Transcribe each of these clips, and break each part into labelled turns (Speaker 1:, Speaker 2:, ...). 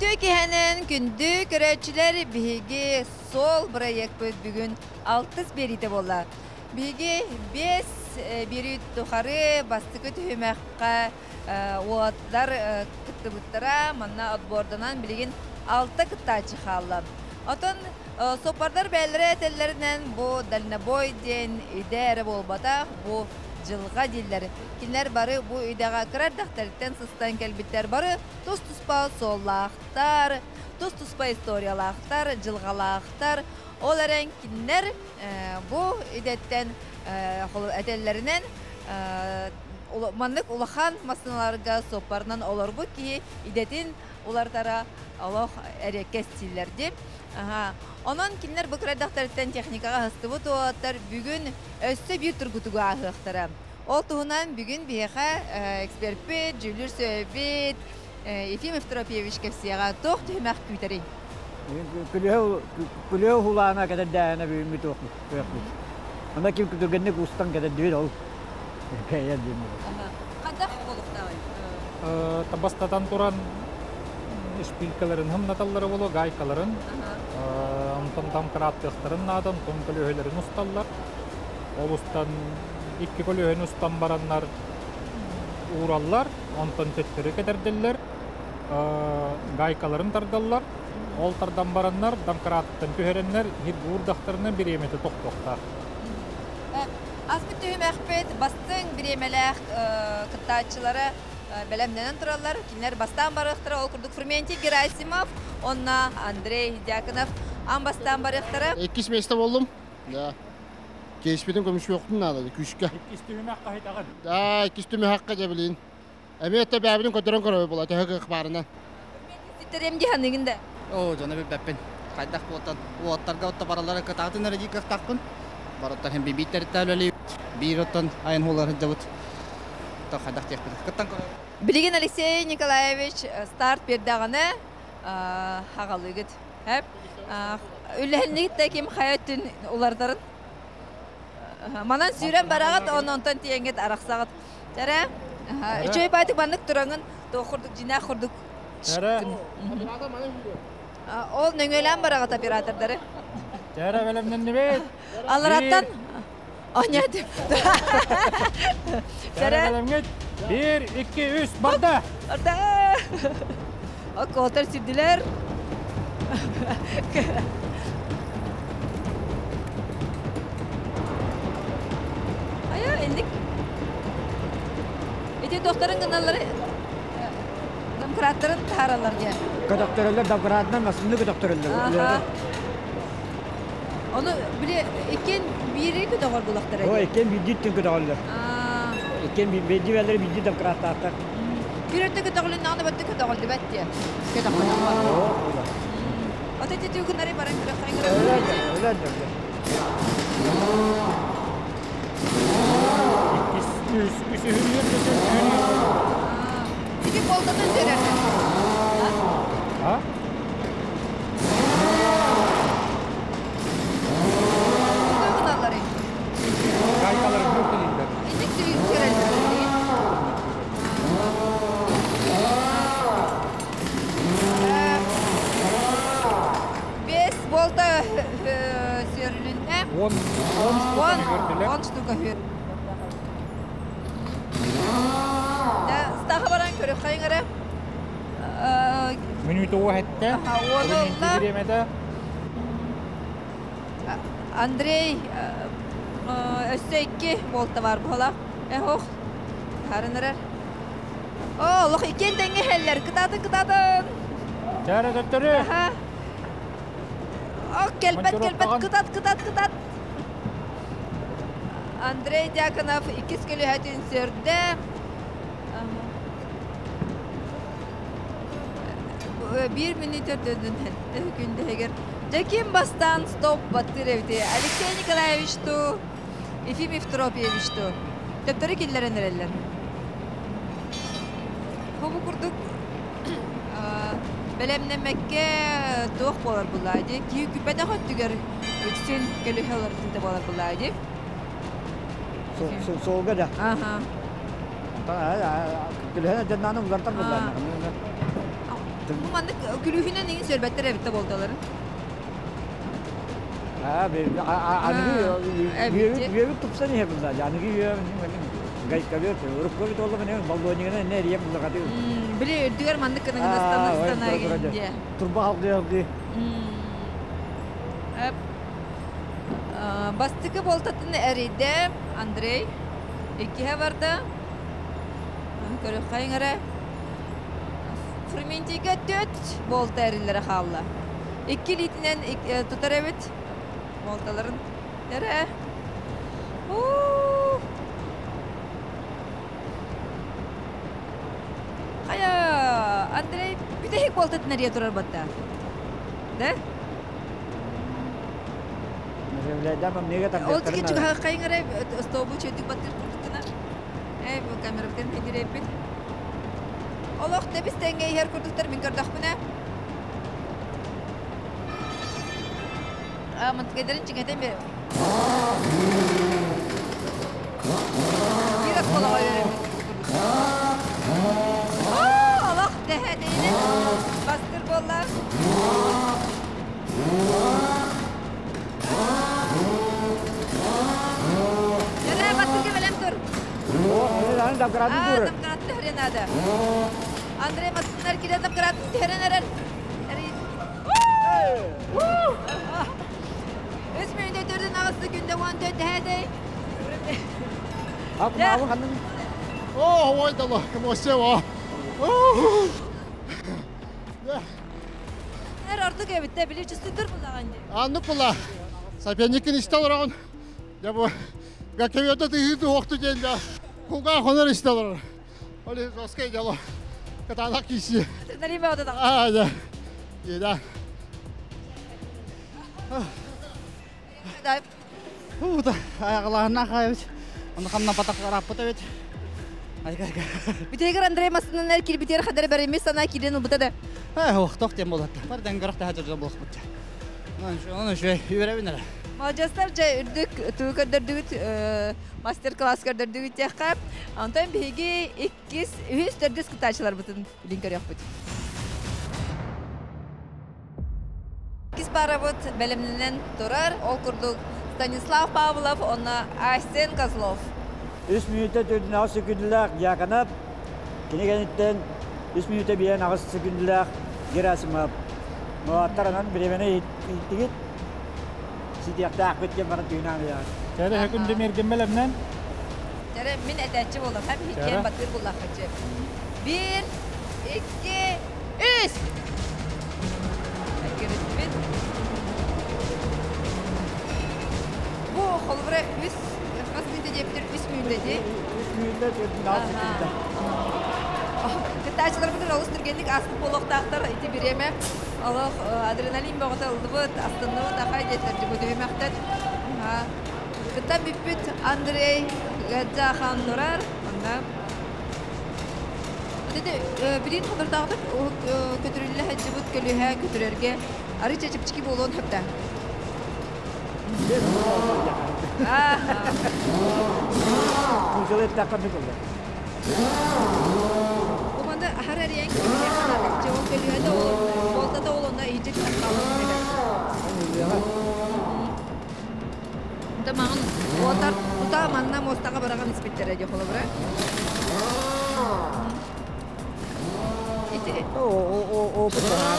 Speaker 1: Күтүү киһенен күндү көрөчүлөр биһиги сол проект бүгүн 6 берите болла. Биһиги 5 бери тухары бастыкы төһөмөккө уаттар кыттыбыттара манна отбордонан билигин 6 кыттачы халла. Отон сопардар бәлләре телләреннән бу дальнобой ден идере болбата бу жылга дилләр. Кинләр бары бу идега кырардактардан сыстан келбиттер бары тус-туспа соллахтар, тус-туспа историялахтар, жылгалахтар. Оларен кинләр бу идеттен әтелләреннән маннык улахан масыналарга сопарнан олар бу ки идетин улартара Аллах әрекет стилләр дип. Онон кинләр бу кырардактардан техникага хыстыбы туаттар бүгүн өссө бир тургутуга ахыктара. Ол туһунан бүгүн биһа экспертпет, Жүлүр Сөбет, Ефимов Тропьевич кепсияга тох төмәк күтәри.
Speaker 2: Күлөө хулана кадәр дәне бүгүн тох. Анда ким күтергәнне устан кадәр дивер ол. Кая димә.
Speaker 1: Кадак булыктагы.
Speaker 3: Табастатан туран шпилькаларын хымнаталлары болу, гайкаларын. Онтон тамкраттыктарын надан, тон көлөһөлөрүн усталлар. Ол устан икки көлөһөн устан бараннар ураллар, онтон төттөрү кетердиллер. Гайкаларын тардаллар. Ол тардан бараннар, тамкраттын көһөрөннөр, хит урдактарына биремети токтоктар.
Speaker 1: Аспыт төһөмәкпет бастың биремеләк кыттачылары белемнән тураллар. Кинләр бастан барыктыра, ол курдук Ферментий Герасимов, онна Андрей Дьяконов амбастан барыктыра.
Speaker 4: 2 месте болдум. Да. Кеспеден көмүш жоктун надо, күшкө.
Speaker 3: 2 төһөмәк кайтаган.
Speaker 4: Да, 2 төһөмәккә жабылын. Әмәттә бәбинең көтөрөн көрөй була, тәһәккә хабарына.
Speaker 1: Ситтерем дигәннегендә.
Speaker 5: О, жана бәппен. Кайдак болтан, уаттарга отта баралары кытатын әрәди кыктакын. Бараттан һәм бибиттер тәләли. Биротан айын холларын жабыт. Та кайдак текпен. Кыттан көрөй.
Speaker 1: Билеген Алексей Николаевич старт бердаганы хагалыгыт. Хәп үләһенлектә ким хаяттын улардарын. Манан сүрән барагат оннан тиеңгет араксагат. Тәрә. Үчөй байтык баннык турангын тохурдук жина хурдук.
Speaker 3: Тәрә.
Speaker 1: Ол нөңөлән барагат оператордары.
Speaker 3: Тәрә белемнән нибет.
Speaker 1: Алараттан Аняды.
Speaker 3: Тәрә белемгет. 1 2 3 барда.
Speaker 1: Барда. Акотер сидилер. Ая, инdik. Эти докторын гыналары демократтарын тараларга.
Speaker 2: Кадактөрөлөр демократнан масынны кадактөрөлөр.
Speaker 1: Onu bile iken biri kadar bulaklar.
Speaker 2: O iken bidittin kadar. Iken biddiveler biddi demokratlar.
Speaker 1: Bir öte kadar ne battı kadar battı. Kadar. O teti tüyü kunları barang kadar.
Speaker 2: Öyle.
Speaker 1: İki koldan önceler.
Speaker 3: Ha? Gaykaların yok elinde.
Speaker 1: İndiksi yükselir. Beş volta sürülünde. 10 штука hür. Da staha baran körü kayngara.
Speaker 3: Minütü o hette.
Speaker 1: Onu Андрей өссө 2 волта бар була. Ох. Харынырар. О, лох икен теңге хәлләр кытатын.
Speaker 3: Тәрә дәптәре.
Speaker 1: О, келпет кытат. Андрей Дьяконов 2 көлөһәтен сөрдә. 1 минут өтөдөн күндө эгер Деким бастан стоп баттыревди. Алексей Николаевич ту, Ефимов Тропьевич ту. Төптөрү киллерен эрелер. Бу курдук белемнемекке тох болар булайды. Ки күпәдә хаттыгар үтсен келехелер тиде болар булайды.
Speaker 2: Солга да.
Speaker 1: Ага.
Speaker 2: Та келехелер жаннаны улардан булар.
Speaker 1: Bu mandık külühüne neyin söylbetler evitte boldaların.
Speaker 2: Ha,
Speaker 1: evet.
Speaker 2: bir tutsa ne yapılır? Yani gayet kalıyor. Urup koyut oldu mu ne? Baldoğunu ne diyeyim bu kadar.
Speaker 1: Bile ödüyor mandık kadın ıstanı diye.
Speaker 2: Turba haldı.
Speaker 1: Hep bastıkı boltatını eridi Andrei. İki vardı. Körü kayınlara. Fırmentiga 4 bolta erilere kaldı. İki litinen tutar evet. Boltaların. Nere? Kaya Andrei bir de hek boltat nereye durar batta? De?
Speaker 2: Mesela ben neye takdir
Speaker 1: Oldu ki çünkü kayınlara stobu çöktük batır kurdukuna. Bu kamera biten pedir epit. Allah da biz tengeyi her kurduklar min kardak buna. Mantık ederin çıkatan bir. Biraz kola verelim. Allah dehe değilim. Bastır bolla. Yara bastır kemelem dur.
Speaker 2: Ini damkaran tur.
Speaker 1: Damkaran harian ada. Andre masnar kira damkaran harian. Ismi de durdun ağızlı günde one dört hadi.
Speaker 2: Aku mau kan.
Speaker 4: Oh, vay da Allah, como se va.
Speaker 1: Her artık evitte bile çüstüdür bu zamanca.
Speaker 4: Anlık bula. Sapennikin istalar on. Ya bu Gakeviyata tühüdü oktu geldi. Kuga honar istalar. Öyle zoskay gelo. Katanak kişi.
Speaker 1: Nereye bağlı da?
Speaker 4: Ya. Yeda.
Speaker 5: Da ayaklarına kayıp. Onu kamdan patak rapot evet. Ay kay.
Speaker 1: Bir tekrar Andre masından erkil bir yer kadar veremiz sana kilini bu da.
Speaker 5: Tok tem bolatta. Bardan garakta hajar bolos butça. Onu şu yürüyebilir.
Speaker 1: Macaslarca ürdük, tu kadar düğüt, master class kadar düğüt yakap. Antam bigi ikis, üç dördüz kıtaçlar bütün linker yapıt. İkis paravut bölümünden durar, ol kurduk Stanislav Pavlov, ona Arsen Kozlov.
Speaker 2: 3 minütte dördün ağız sıkıntılar yakanıp, kini genitten 3 minütte bir ağız sıkıntılar Gerasimov. Muhattaranan birevene git. Sidiyakta akbetken bana düğünen ya.
Speaker 3: Şöyle hekun demir gemmelemden.
Speaker 1: Jadi min edeci olalım, hem hikayen batır bulak hacı. 1, 2, 3. Bu holvra 3, kaç minütte yaptır 3 minütte.
Speaker 2: 3 minütte dördün ağız sıkıntılar.
Speaker 1: Kıtaçlar bütün oluşturgenlik aslı poloktaktır iti bir yeme. Allah adrenalin bağıta oldu bu aslında o daha yeterli bu dövmekten. Kıta büpüt Andrei Gadzahan durar. Ondan. Dedi birin kadar dağıtıp götürülle hacıbıt gölühe götürürge. Arı çeçip çıkıp olun hepten.
Speaker 2: Muncul et takkan oldu.
Speaker 1: Kumanda her yang cevap gölühe de olur. Volta da olunda iyice kalın. Tamam. Volta utamanna mostaga bırakan ispittere jo kolu bırak. İti.
Speaker 2: O benar.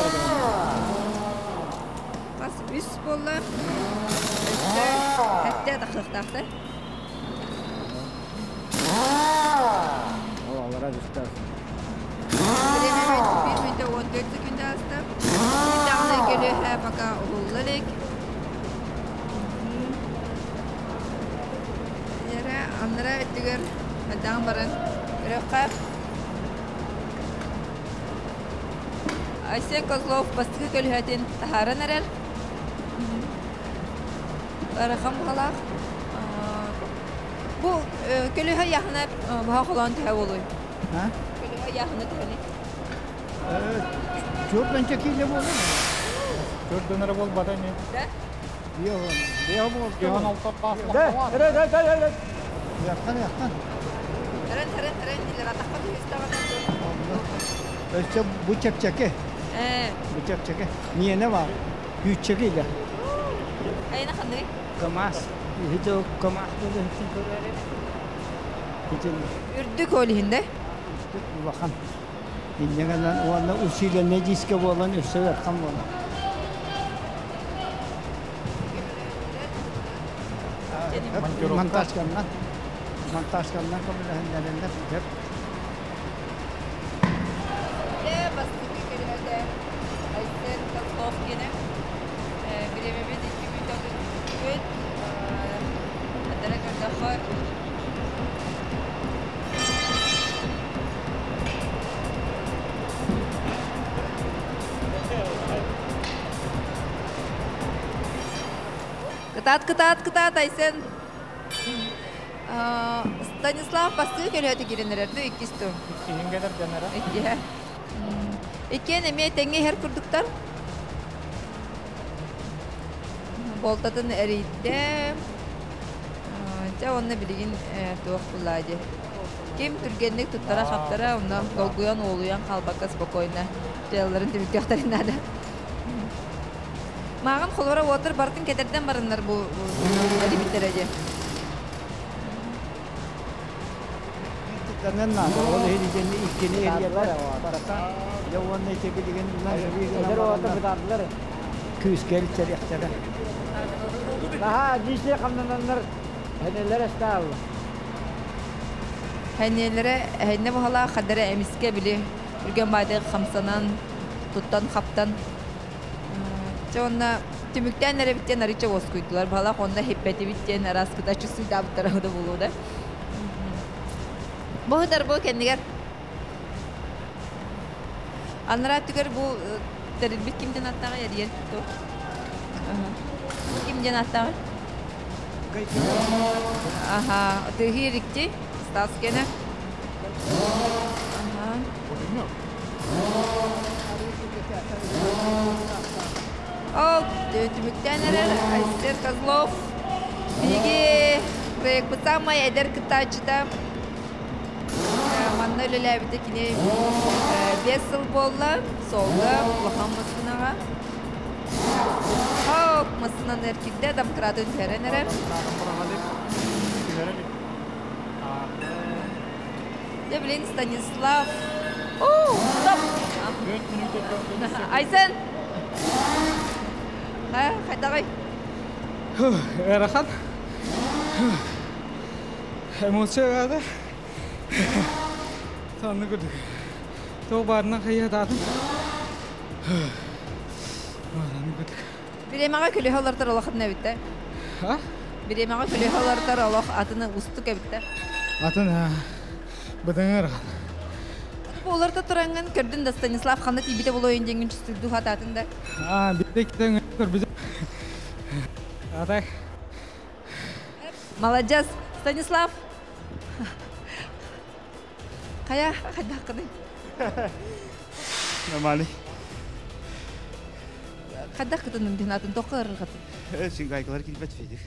Speaker 1: Pas üst bolla. Hatta dakikada.
Speaker 2: Allah razı olsun.
Speaker 1: Bir minute 14 sekünde hasta. Bir tane geliyor her baka oğullarık. Yara anlara ötügür. Hadan baran. Rökap. Aysen Kozlov bastıkı gölühetin taharan erer. Rakam kalak. Bu gölühe yaxına baha olan tev oluyor.
Speaker 2: Ha?
Speaker 1: Gölühe yaxına tev.
Speaker 2: Çok ben çekiyle bu olur mu?
Speaker 3: Gördüğünleri bol baday ne?
Speaker 1: De?
Speaker 2: Diyor mu?
Speaker 3: Cihan altta basmak
Speaker 2: De,
Speaker 3: var.
Speaker 2: evet.
Speaker 4: Yaktan.
Speaker 1: Teren diler atakka da üstü kadar.
Speaker 4: İşte bu çekçeki.
Speaker 6: Bıçak çeke. Niye ne var? Güç çekiyle.
Speaker 1: Ayna kandı.
Speaker 6: Kamas. Hiç o kamas böyle hiç böyle. Hiç
Speaker 1: Ürdük olihinde.
Speaker 6: bakın. Dinleyenler o anda usulü neciske olan üstüne tam olan. Montaj kanlar. Montaj kanlar kabul edenlerinde hep.
Speaker 1: Bastık ülkelerde. Aysen Kazlov gene. Birememez 2004 Adana Kardahar. Кытат Айсен. Станислав басты көлөтө киренерерди иккисту.
Speaker 3: Кийингелер жанара.
Speaker 1: Икке. Иккен эме теңге хер курдуктар. Болтатын эрийде. Жа онны билигин туак буллади. Ким түргенник туттара хаптара, онна голгуян олуян калбакка спокойно. Жалларын тибиктактарында. Маған холора отыр бартын кетерден барындар бу адибиттереже.
Speaker 6: Kanın nadı. O da hediyeni ikkini eriyeler. Barata. Ya onu çekildiğin
Speaker 2: Eder o ata bidatlar.
Speaker 6: küs gel içeri yakçara.
Speaker 2: Daha dişli kamdanlar heneler estal.
Speaker 1: Henne bu hala kadere emiske bili. Ürgen bayda kamsanan, tuttan, kaptan. Sonra tümükten nere bitten arıça boskuydular. Bu hala onda hippeti bitten araskıda çüsü da bu tarafı da buluğda. Bu kadar bu kendiler. Anlara tüker bu terilbit kimden attağa yer yer tuttu. Kimden attağa? Aha, tühirikti. Stas gene. Aha. Oh, tümükten neler? Ayser Kazlov. Bilgi proyekt bıtamay eder kıtaçıda. Manna öyle labide kine 5 yıl bolla solda kullanmasına. Oh, masının erkekte demokratın terenere. Ya bilin Stanislav. Oh, stop. Aysen. Ha, haydi.
Speaker 7: Erahan. Emosiya geldi. Tanrı gördük. Çok barına kıyıya dağıdım. Tanrı gördük.
Speaker 1: Bir emağa külü halartar Allah'ın nevitte.
Speaker 7: Ha?
Speaker 1: Bir emağa külü halartar Allah adını ustuk evitte.
Speaker 7: Atın ha. Bıdın Erahan.
Speaker 1: Bu olarda turangan gördün de Stanislav Han'da tibide bulu oyuncağın çüstürdü hatatında.
Speaker 7: Ha, bir de giden gör bize. Atay.
Speaker 1: Молодец, Stanislav. Kaya, hadi hakkını.
Speaker 5: Normali.
Speaker 1: Hadi hakkını dinatın, dokar hakkını.
Speaker 5: Şimdi ayaklar gidip etfeydik.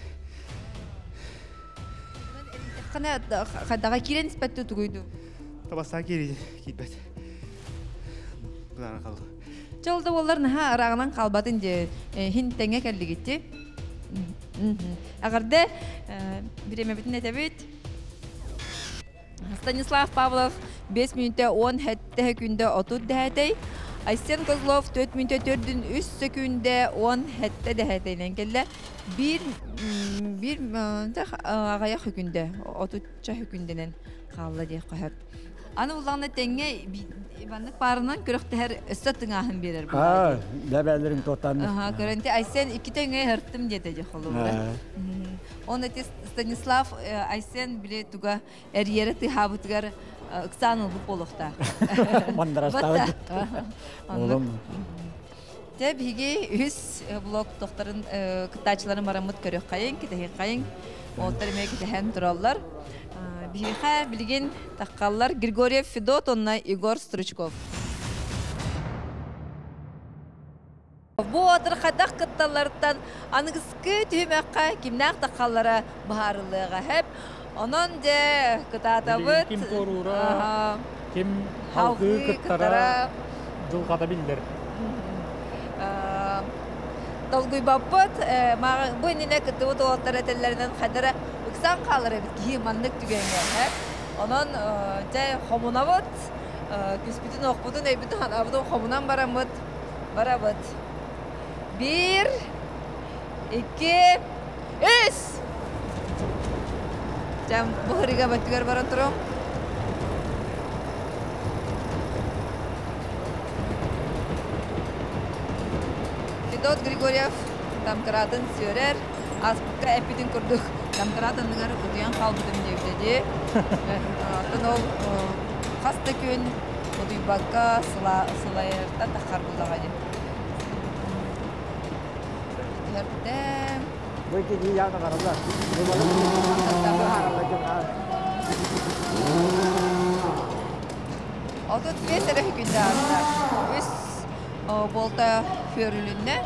Speaker 1: Kana, hadi kiren ispatı tukuydu.
Speaker 5: Tabastan geri gidip et. Bunlar kaldı.
Speaker 1: Çalda onlar naha arağından kalbadın diye hintenge geldi gitti. Agarda bir emebitin etebit. Stanislav Pavlov 5 minütte 10 hette günde 30 dehedey. Aysen Kozlov 4 minütte 4'ün 3 sekünde 10 hette dehedeyle geldi. Bir ağaya hükünde 30 hükündenen kaldı diye koyar. Anı ulağına tenge ibanlık parından körükte her östettin ahın verir.
Speaker 2: Ha, lebelerin totanı.
Speaker 1: Aha, görünti Aysen 2 tenge hırttım diyecek olur. Он эти Станислав Айсен били туга эрьере ты хабытгар ыксаныл бу болохта.
Speaker 2: Мандарастау. Олым.
Speaker 1: Те биги 100 блок тохтарын кытачыларын марамыт көрөк кайын китеге кайын. Олтар меге тehen тураллар. Биха билген таккаллар Григорьев Федот, онна Игорь Стручков. Bu otur kadak kıttalardan anıgıskı tühümekka kimnak takallara baharılığa hep onun de kıtatabıt
Speaker 3: Kim torura, kim halkı kıttara dıl kata bildir.
Speaker 1: долгуй баппыт, бу инине кытты вот оттар этеллеринен хадара ыксан калыр бит ки маннык түгенге. Онон жай хомунабыт, күспүтүн окпутун эбитин ханабытын хомунан барамыт. Барабыт. 1 2 3 Жам бухырига баттыгар баран турам. Федот Григорьев Дамкраатын сөрер. Аспыкка эпидин курдук. Дамкраатындыгар утуян калбытым дебдеди. Тонол хаста күн удуйбакка сылайырта тахар булдагады. Ярдем.
Speaker 2: Бұл кеге яғына қаралар.
Speaker 1: Отут бесері күнді арында. Өз болта көрілінне.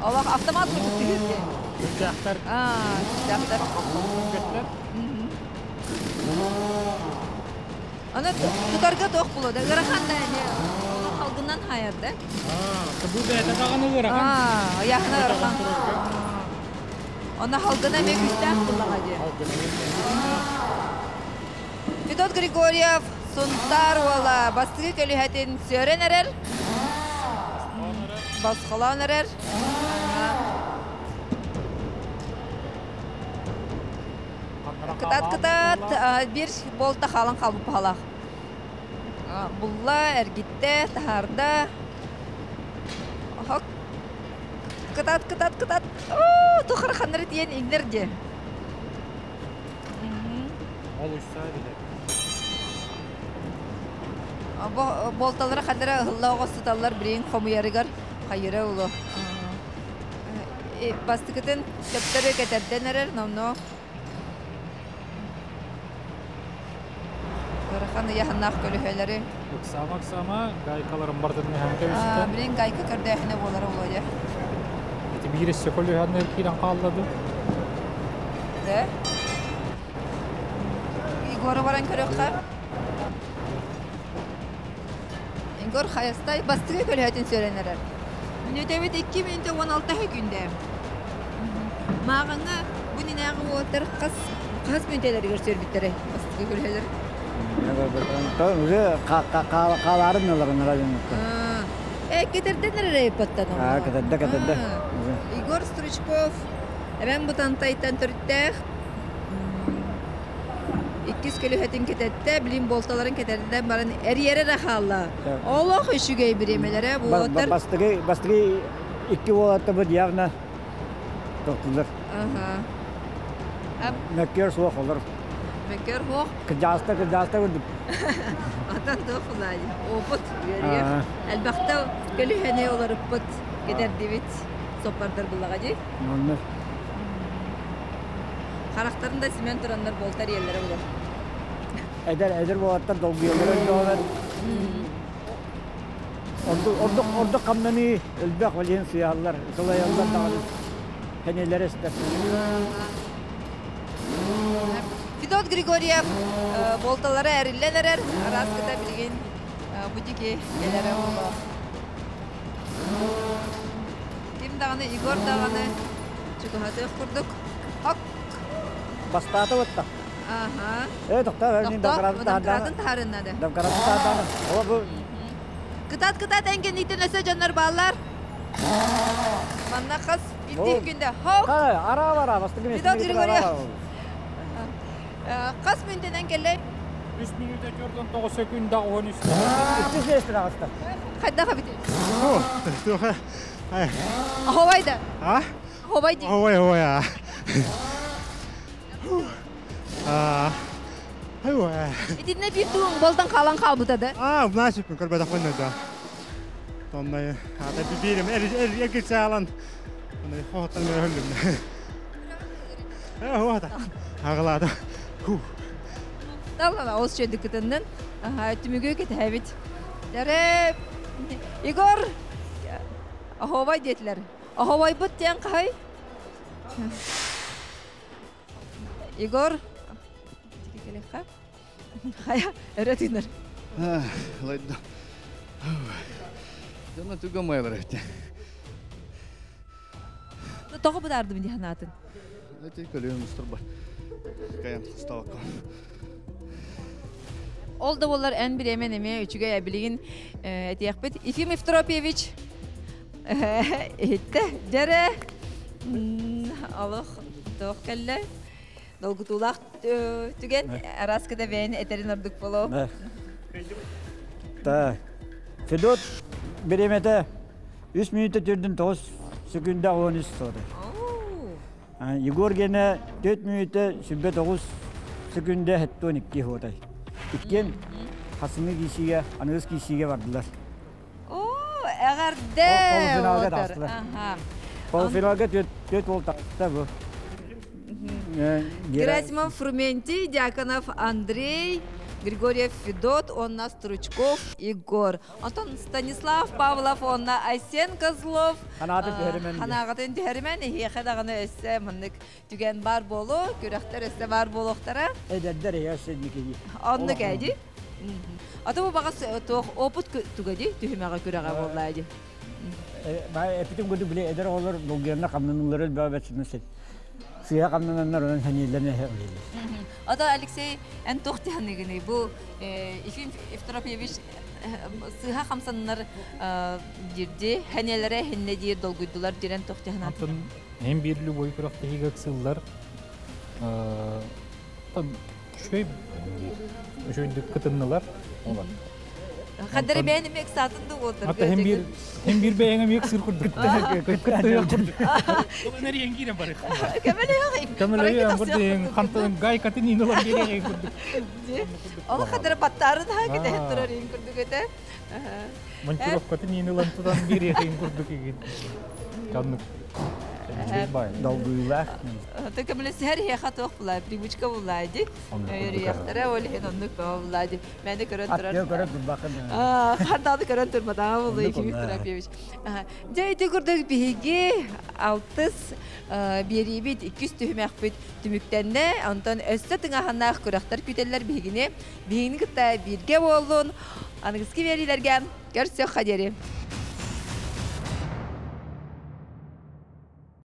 Speaker 1: Олақ автомат құрдық түгірді.
Speaker 3: Үстяқтар.
Speaker 1: Үстяқтар.
Speaker 3: Үстяқтар.
Speaker 1: Аны тұтарға тоқ бұлады. Ғырақанда қалғынан хайырды.
Speaker 3: Бұл да әті дағаны ғырақан.
Speaker 1: Аяқына ғырақан. Оны халғына мен үстәқ бұлаға де. Федот Григорьев, Сунтар ола бастығы көлігетін сөрен әрер. Басқалан әрер. Кытат bir болта халын қалып қалақ. Бұлла әргетті, тахарда. Кытат. Тұқыр қаныры тиен еңдерде.
Speaker 3: Ол ұшса біле.
Speaker 1: Болталары қадыры ұлла оғыстыталар бірейін қомуярығар қайыры ұлы. Басты күтін көптері кәтерден әрер, номно. Қаны яхыннақ көліхелері.
Speaker 3: Өксама, гайкаларын бардырны әм кәбісті.
Speaker 1: Білен гайка көрді әхіне болары олады.
Speaker 3: Эти биресі көлі әнне кейден қалады.
Speaker 1: Де? Игоры баран көріққа. Игор қайыстай бастығы көліхетін сөйленерер. Мүнетебет 2 минуты 16 күнде. Мағыңа бұнын әғы отыр қас минутелері көрсер біттері бастығы көліхелері.
Speaker 2: Уже қаларын оларын районлықта.
Speaker 1: Кетерден рейпаттан ол?
Speaker 2: Кетерді.
Speaker 1: Игор Стручков, әбән бұтан тайттан түрттәқ. 200 көліхетін кететті, білім болталарын кетерден барын әрі рақалла. Олақ үшігей біремелері бұл отыр.
Speaker 2: Бастығы 2 олатты бұд яғына тоқтылыр. Мәккер суақ олар.
Speaker 1: Мәккер хоқ?
Speaker 2: Кыжаста өндіп.
Speaker 1: Атан тоқ ұлайды. Опыт көрейі. Әлбақта көліхене олар ұппыт кетерді бет сопардар бұлаға дей. Қарақтарында сімен тұрандар болтар елдері бұлар.
Speaker 2: Әдір болаттар долғы елдері өндіғалар. Ордық қамнаны өлбәқ валиен сұяғылар. Солай алдар дағалар. Кәнелері істер.
Speaker 1: Федот Григорьев болталары әрілен әрер. Раскыда білген бұдеке елері олы. Кем дағаны, Игор дағаны чүкімәті құрдық. Хок!
Speaker 2: Бастаты өтті. Тоқта,
Speaker 1: Дамқыратын тағарынады.
Speaker 2: Дамқыратын тағарынады.
Speaker 1: Кытат әнген итін өсі жанар балар. Манна қыз бітті күнде. Хок!
Speaker 2: Ара, бастығы мен.
Speaker 1: Федот Григорьев. Қас мүнденен келей?
Speaker 3: 3 минута көрден 9 секунда 10 үсті.
Speaker 2: Үстіз естір ағысты.
Speaker 1: Қайдаға бітер?
Speaker 4: Ой.
Speaker 1: Аховайда? Аховай дейін.
Speaker 4: Ой. Ой.
Speaker 1: Итіне бір туың болдан қалан қалбытады?
Speaker 4: Бұнашып күн көрбәді қойнады. Тондай, ата биберім, әргет сағалан. Хоқтан мен өлім. Ағылады.
Speaker 1: Даллала, осы жөді күтінден. Түмігі кеті әбет. Дәрі, Игор, аховай дейтілер. Аховай бұт дейін қай? Игор, Хая, өретинер.
Speaker 5: Ладно. Жана түгө майлар эти.
Speaker 1: Тоғы бұдарды мені ханатын.
Speaker 5: Эти көлемістер бар. Каян қыстауаққа.
Speaker 1: Ол да болар ән бір емен еме үчіге әбілігін әтияқпет. Ефим Евтропьевич. Етті, жәрі. Алық, тоқ кәлі. Долгутулақ түген. Араскада бәйін әтерін ұрдық болу.
Speaker 2: Так. Федот беремете 3 минутта түрдін 9 секунда 13 соды. Егор гене 4 минутта сүббе 9 секунда 12 ходай. Иккен хасымы кишиге, анығыз кишиге бардылар.
Speaker 1: Әғарде
Speaker 2: Полуфиналға тастылар. Полуфиналға 4 ол тақта бұл.
Speaker 1: Герасимов Фрументи, Дьяконов Андрей, Григорьев Федот, Онна Стручков, Егор. Антон Станислав Павлов, Онна Айсен Козлов. Ханағатын түйерімен, ехедағыны өсі мұнық түген бар болу, көріқтер өсі бар болуқтара.
Speaker 2: Әдәддер ейәсідмекеге.
Speaker 1: Онны кәйді. Аты бұл бағас опыт түгеді, түйімеға көреға болайды.
Speaker 2: Әпітім көді біле әдір олар бұлгеріне қамнанылары бәбәтсіні сет. Suya kamlananlar onun haniyelerine hevliler.
Speaker 1: O da Alexey en tohtihanigini bu İfim Evtropyevich sıha kamsanlar girdi. Haniyelere henne diye dolguydular diren tohtihanat.
Speaker 3: Hem birli boy kıraqta higaksıllar. Şöyle kıtınlılar.
Speaker 1: Kaderi benim ek satında otur.
Speaker 3: Hatta hem bir beğenim ek sır kurduk. Kıttı yok kurduk. Nereye giren bari?
Speaker 1: Kamele yok.
Speaker 3: Kamele yok. Burada kantın gay katın inolan geriye kurduk.
Speaker 1: Ama kaderi battarın ha ki de durarım kurduk öte.
Speaker 3: Mançurok katın inolan tutan geriye kurduk igen. Kanlık.
Speaker 2: Dolguylar.
Speaker 1: Takımlı her yakat okula, pribuçka bulaydı. Yürüyüşlere öyle henonluk bulaydı. Ben de körün durar.
Speaker 2: Atıyor körün dur bakın.
Speaker 1: Hardadı körün durmadan bulayı kimi terapiymiş. Caydı kurduk bihigi altız bir bit 200 tühmek bit tümüktenle Anton Östet'in ahanlar kuraktar küteller bihigini. Bihigini kıta birge olun. Anıgızki verilergen. Görüşürüz kaderi.